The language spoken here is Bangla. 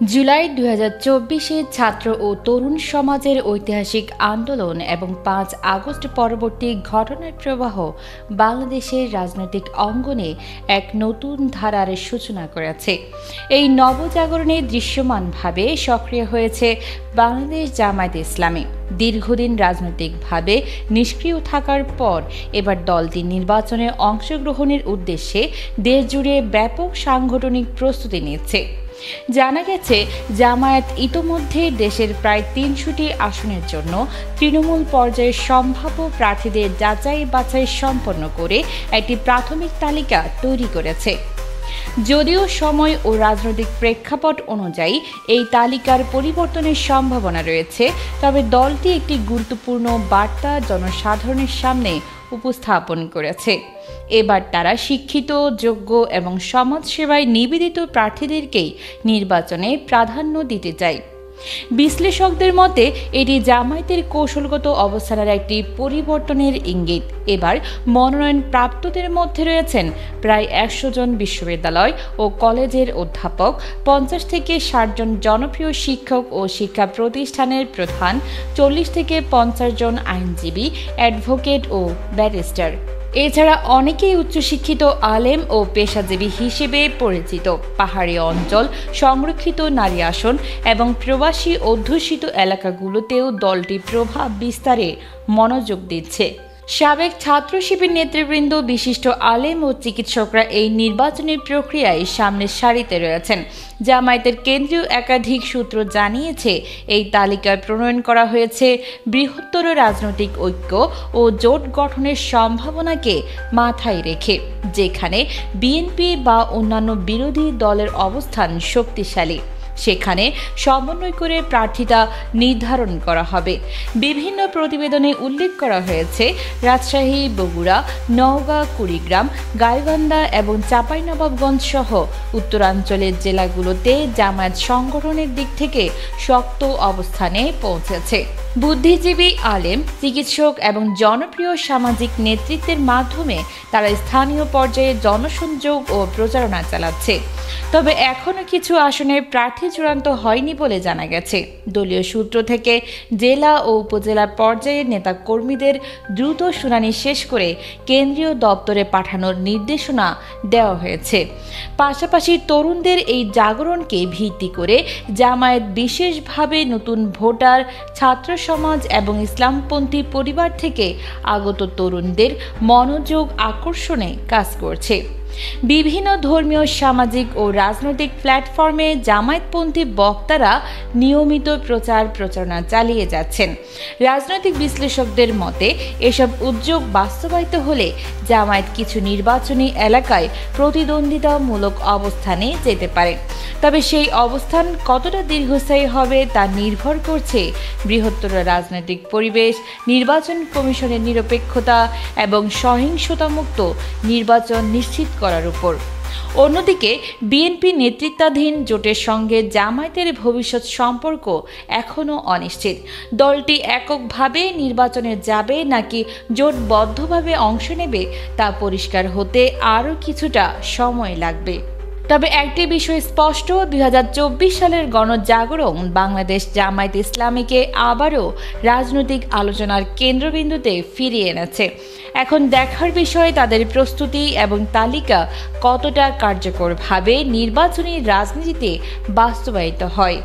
জুলাই ২০২৪-এ ছাত্র ও তরুণ সমাজের ঐতিহাসিক আন্দোলন এবং ৫ আগস্ট পরবর্তী ঘটনার প্রবাহ বাংলাদেশের রাজনৈতিক অঙ্গনে এক নতুন ধারার সূচনা করেছে। এই নবজাগরণে দৃশ্যমানভাবে সক্রিয় হয়েছে বাংলাদেশ জামায়াতে ইসলামী। দীর্ঘদিন রাজনৈতিকভাবে নিষ্ক্রিয় থাকার পর এবার দলটি নির্বাচনে অংশগ্রহণের উদ্দেশ্যে দেশজুড়ে ব্যাপক সাংগঠনিক প্রস্তুতি নিচ্ছে। জানা গেছে, জামায়াত ইতোমধ্যে দেশের প্রায় ৩০০টি আসনের জন্য তৃণমূল পর্যায়ের সম্ভাব্য প্রার্থীদের যাচাই বাছাই সম্পন্ন করে একটি প্রাথমিক তালিকা তৈরি করেছে। যদিও সময় ও রাজনৈতিক প্রেক্ষাপট অনুযায়ী এই তালিকার পরিবর্তনের সম্ভাবনা রয়েছে, তবে দলটি একটি গুরুত্বপূর্ণ বার্তা জনসাধারণের সামনে উপস্থাপন করেছে। এবার তারা শিক্ষিত, যোগ্য এবং সমাজসেবায় নিবেদিত প্রার্থীদেরকেই নির্বাচনে প্রাধান্য দিতে চায়। বিশ্লেষকদের মতে এটি জামায়াতের কৌশলগত অবস্থানের একটি পরিবর্তনের ইঙ্গিত। এবার মনোনয়ন প্রাপ্তদের মধ্যে রয়েছেন প্রায় ১০০ জন বিশ্ববিদ্যালয় ও কলেজের অধ্যাপক, ৫০ থেকে ৬০ জন জনপ্রিয় শিক্ষক ও শিক্ষা প্রতিষ্ঠানের প্রধান, ৪০ থেকে ৫০ জন আইনজীবী, অ্যাডভোকেট ও ব্যারিস্টার। এছাড়া অনেকেই উচ্চশিক্ষিত আলেম ও পেশাজীবী হিসেবে পরিচিত। পাহাড়ি অঞ্চল, সংরক্ষিত নারী আসন এবং প্রবাসী অধ্যুষিত এলাকাগুলোতেও দলটি প্রভাব বিস্তারে মনোযোগ দিচ্ছে। সাবেক ছাত্র শিবির নেতৃবৃন্দ, বিশিষ্ট আলেম ও চিকিৎসকরা এই নির্বাচনী প্রক্রিয়ায় সামনের সারিতে রয়েছেন। জামায়াতের কেন্দ্রীয় একাধিক সূত্র জানিয়েছে, এই তালিকায় প্রণয়ন করা হয়েছে বৃহত্তর রাজনৈতিক ঐক্য ও জোট গঠনের সম্ভাবনাকে মাথায় রেখে, যেখানে বিএনপি বা অন্যান্য বিরোধী দলের অবস্থান শক্তিশালী। সেখানে সমন্বয় করে প্রার্থিতা নির্ধারণ করা হবে। বিভিন্ন প্রতিবেদনে উল্লেখ করা হয়েছে, রাজশাহী, বগুড়া, নওগাঁ, কুড়িগ্রাম, গাইবান্ধা এবং চাঁপাইনবাবগঞ্জ সহ উত্তরাঞ্চলের জেলাগুলোতে জামায়াত সংগঠনের দিক থেকে শক্ত অবস্থানে পৌঁছেছে। বুদ্ধিজীবী, আলেম, চিকিৎসক এবং জনপ্রিয় সামাজিক নেতৃত্বের মাধ্যমে তারা স্থানীয় পর্যায়ে জনসংযোগ ও প্রচারণা চালাচ্ছে। তবে এখনও কিছু আসনে প্রার্থী চূড়ান্ত হয়নি বলে জানা গেছে। দলীয় সূত্র থেকে জেলা ও উপজেলা পর্যায়ের নেতাকর্মীদের দ্রুত শুনানি শেষ করে কেন্দ্রীয় দপ্তরে পাঠানোর নির্দেশনা দেওয়া হয়েছে। পাশাপাশি তরুণদের এই জাগরণকে ভিত্তি করে জামায়াত বিশেষভাবে নতুন ভোটার, ছাত্র সমাজ এবং ইসলামপন্থী পরিবার থেকে আগত তরুণদের মনোযোগ আকর্ষণে কাজ করছে। বিভিন্ন ধর্মীয়, সামাজিক ও রাজনৈতিক প্ল্যাটফর্মে জামায়াতপন্থী বক্তারা নিয়মিত প্রচারণা চালিয়ে যাচ্ছেন। রাজনৈতিক বিশ্লেষকদের মতে এসব উদ্যোগ বাস্তবায়িত হলে জামায়াত কিছু নির্বাচনী এলাকায় প্রতিদ্বন্দ্বিতামূলক অবস্থানে যেতে পারে। তবে সেই অবস্থান কতটা দীর্ঘস্থায়ী হবে তা নির্ভর করছে বৃহত্তর রাজনৈতিক পরিবেশ, নির্বাচন কমিশনের নিরপেক্ষতা এবং সহিংসতামুক্ত নির্বাচন নিশ্চিত করার উপর। অন্যদিকে বিএনপি নেতৃত্বাধীন জোটের সঙ্গে জামায়াতের ভবিষ্যৎ সম্পর্ক এখনও অনিশ্চিত। দলটি এককভাবে নির্বাচনে যাবে নাকি জোটবদ্ধভাবে অংশ নেবে তা পরিষ্কার হতে আরও কিছুটা সময় লাগবে। তবে একটি বিষয় স্পষ্ট, ২০২৪ সালের গণজাগরণ বাংলাদেশ জামায়াত ইসলামীকে আবারও রাজনৈতিক আলোচনার কেন্দ্রবিন্দুতে ফিরিয়ে এনেছে। এখন দেখার বিষয় তাদের প্রস্তুতি এবং তালিকা কতটা কার্যকরভাবে নির্বাচনী রাজনীতিতে বাস্তবায়িত হয়।